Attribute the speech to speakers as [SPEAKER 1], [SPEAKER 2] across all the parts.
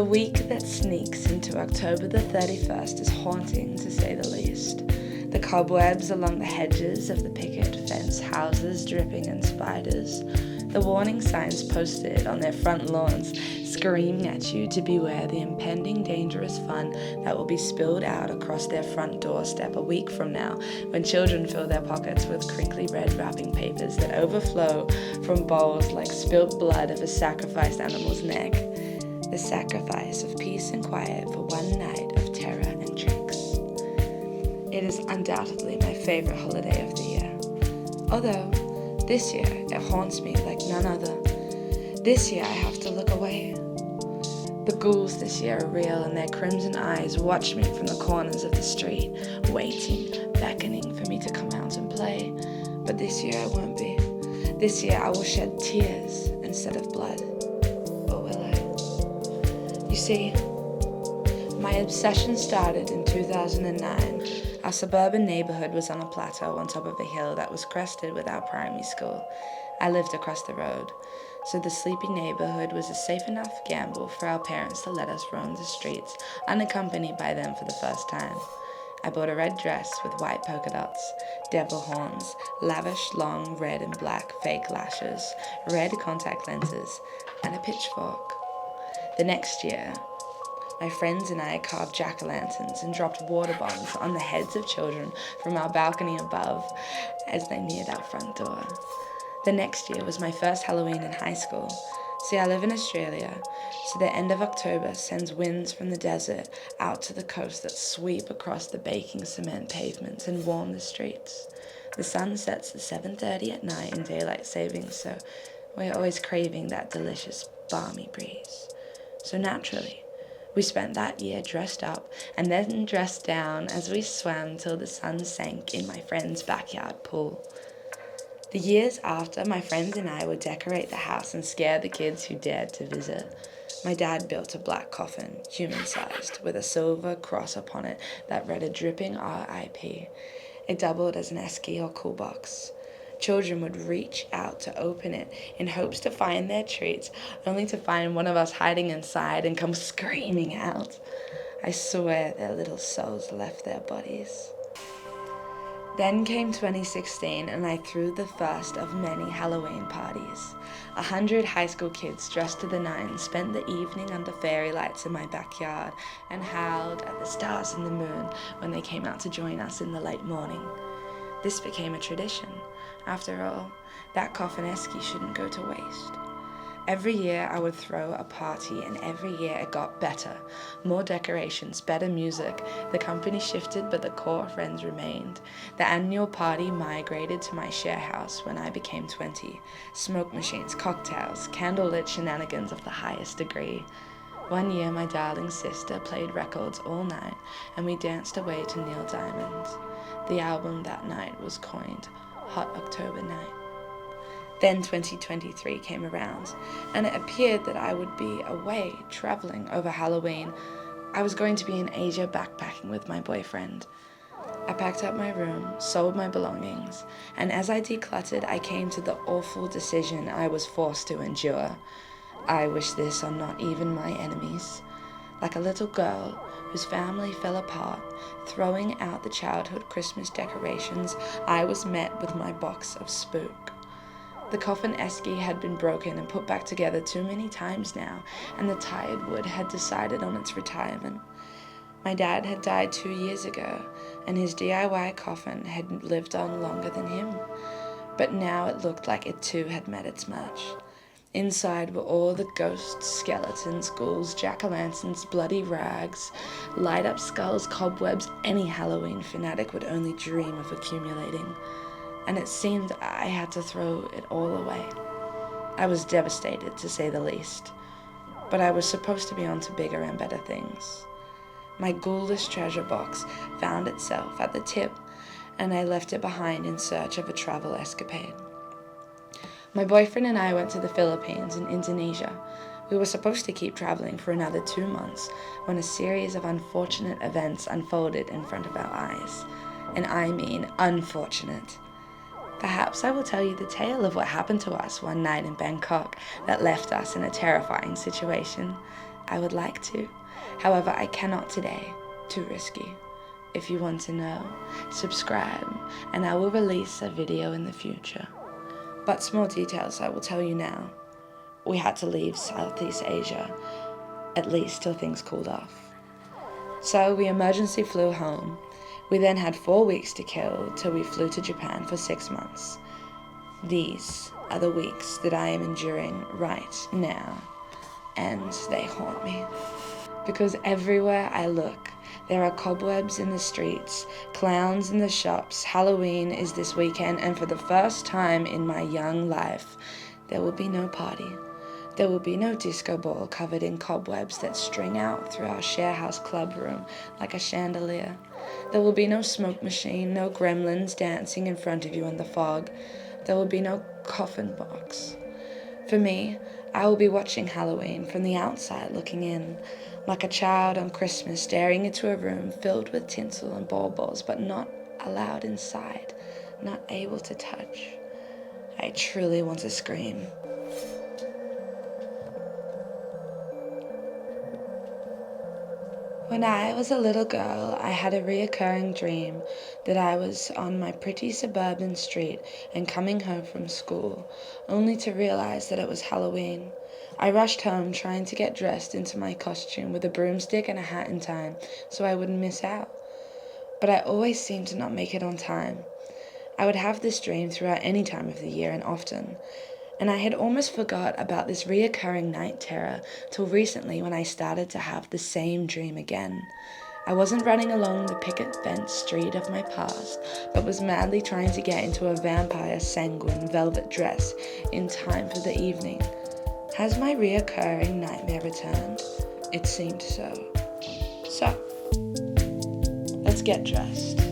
[SPEAKER 1] The week that sneaks into October the 31st is haunting, to say the least. The cobwebs along the hedges of the picket fence houses dripping in spiders. The warning signs posted on their front lawns screaming at you to beware the impending dangerous fun that will be spilled out across their front doorstep a week from now when children fill their pockets with crinkly red wrapping papers that overflow from bowls like spilt blood of a sacrificed animal's neck. The sacrifice of peace and quiet for one night of terror and tricks. It is undoubtedly my favorite holiday of the year. Although, this year it haunts me like none other. This year I have to look away. The ghouls this year are real, and their crimson eyes watch me from the corners of the street, waiting, beckoning for me to come out and play. But this year I won't be. This year I will shed tears instead of blood. Or will I? You see, my obsession started in 2009. Our suburban neighborhood was on a plateau on top of a hill that was crested with our primary school. I lived across the road, so the sleepy neighborhood was a safe enough gamble for our parents to let us roam the streets, unaccompanied by them for the first time. I bought a red dress with white polka dots, devil horns, lavish long red and black fake lashes, red contact lenses, and a pitchfork. The next year, my friends and I carved jack-o'-lanterns and dropped water bombs on the heads of children from our balcony above as they neared our front door. The next year was my first Halloween in high school. See, I live in Australia, so the end of October sends winds from the desert out to the coast that sweep across the baking cement pavements and warm the streets. The sun sets at 7:30 at night in daylight savings, so we're always craving that delicious, balmy breeze. So naturally, we spent that year dressed up and then dressed down as we swam till the sun sank in my friend's backyard pool. The years after, my friends and I would decorate the house and scare the kids who dared to visit. My dad built a black coffin, human-sized, with a silver cross upon it that read a dripping R.I.P. It doubled as an esky or cool box. Children would reach out to open it in hopes to find their treats, only to find one of us hiding inside and come screaming out. I swear their little souls left their bodies. Then came 2016, and I threw the first of many Halloween parties. 100 high school kids dressed to the nines spent the evening under fairy lights in my backyard and howled at the stars and the moon when they came out to join us in the late morning. This became a tradition. After all, that coffin esky shouldn't go to waste. Every year I would throw a party, and every year it got better. More decorations, better music. The company shifted, but the core friends remained. The annual party migrated to my share house when I became 20. Smoke machines, cocktails, candlelit shenanigans of the highest degree. One year my darling sister played records all night, and we danced away to Neil Diamond. The album that night was coined Hot October Night. Then 2023 came around, and it appeared that I would be away, traveling over Halloween. I was going to be in Asia backpacking with my boyfriend. I packed up my room, sold my belongings, and as I decluttered, I came to the awful decision I was forced to endure. I wish this on not even my enemies. Like a little girl whose family fell apart, throwing out the childhood Christmas decorations, I was met with my box of spook. The coffin esky had been broken and put back together too many times now, and the tired wood had decided on its retirement. My dad had died 2 years ago, and his DIY coffin had lived on longer than him. But now it looked like it too had met its match. Inside were all the ghosts, skeletons, ghouls, jack-o'-lanterns, bloody rags, light-up skulls, cobwebs any Halloween fanatic would only dream of accumulating. And it seemed I had to throw it all away. I was devastated, to say the least. But I was supposed to be on to bigger and better things. My ghoulish treasure box found itself at the tip, and I left it behind in search of a travel escapade. My boyfriend and I went to the Philippines and Indonesia. We were supposed to keep traveling for another 2 months when a series of unfortunate events unfolded in front of our eyes. And I mean unfortunate. Perhaps I will tell you the tale of what happened to us one night in Bangkok that left us in a terrifying situation. I would like to. However, I cannot today. Too risky. If you want to know, subscribe, and I will release a video in the future. But small details I will tell you now. We had to leave Southeast Asia, at least till things cooled off. So we emergency flew home. We then had 4 weeks to kill till we flew to Japan for 6 months. These are the weeks that I am enduring right now, and they haunt me. Because everywhere I look, there are cobwebs in the streets, clowns in the shops. Halloween is this weekend, and for the first time in my young life, there will be no party. There will be no disco ball covered in cobwebs that string out through our sharehouse club room like a chandelier. There will be no smoke machine, no gremlins dancing in front of you in the fog. There will be no coffin box. For me, I will be watching Halloween from the outside looking in, like a child on Christmas staring into a room filled with tinsel and baubles, but not allowed inside, not able to touch. I truly want to scream. When I was a little girl, I had a reoccurring dream that I was on my pretty suburban street and coming home from school, only to realize that it was Halloween. I rushed home trying to get dressed into my costume with a broomstick and a hat in time so I wouldn't miss out. But I always seemed to not make it on time. I would have this dream throughout any time of the year and often. And I had almost forgot about this reoccurring night terror till recently when I started to have the same dream again. I wasn't running along the picket fence street of my past, but was madly trying to get into a vampire sanguine velvet dress in time for the evening. Has my reoccurring nightmare returned? It seemed so. So, let's get dressed.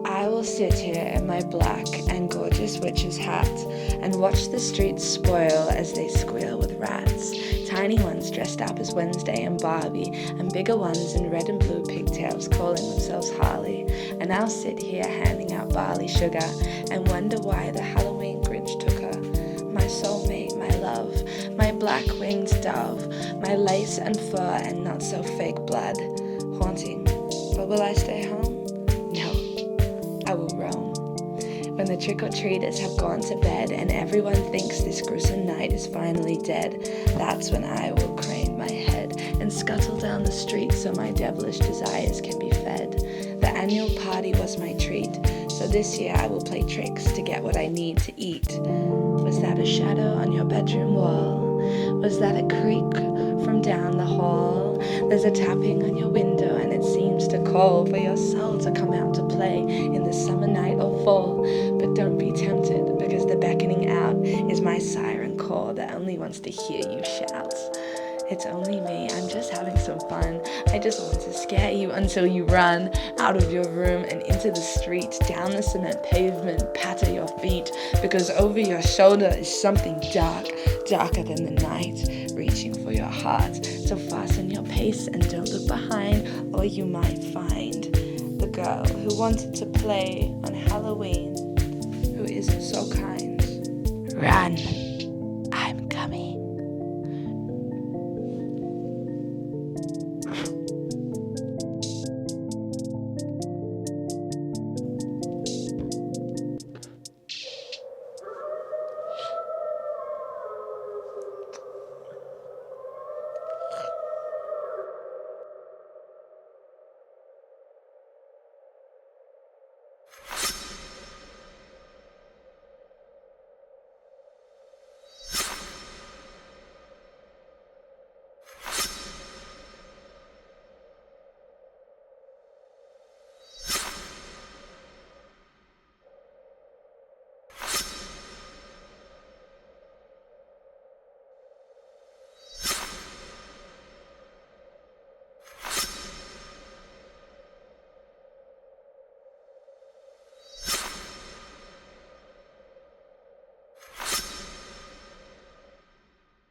[SPEAKER 1] I will sit here in my black and gorgeous witch's hat and watch the streets spoil as they squeal with rats. Tiny ones dressed up as Wednesday and Barbie, and bigger ones in red and blue pigtails calling themselves Harley. And I'll sit here handing out barley sugar and wonder why the Halloween Grinch took her. My soulmate, my love, my black-winged dove, my lace and fur and not so fake blood. Haunting. But will I stay home? No. I will roam. When the trick-or-treaters have gone to bed and everyone thinks this gruesome night is finally dead, that's when I will crane my head and scuttle down the street so my devilish desires can be fed. The annual party was my treat, so this year I will play tricks to get what I need to eat. Was that a shadow on your bedroom wall? Was that a creak from down the hall? There's a tapping on your window and it seems to call for your soul to come out to play in the summer night or fall. But don't be tempted, because the beckoning out is my siren call that only wants to hear you shout. It's only me, I'm just having some fun. I just want to scare you until you run out of your room and into the street, down the cement pavement, patter your feet, because over your shoulder is something dark, darker than the night, reaching for your heart. So fasten your pace and don't look behind, or you might find the girl who wanted to play on Halloween, who isn't so kind. Run!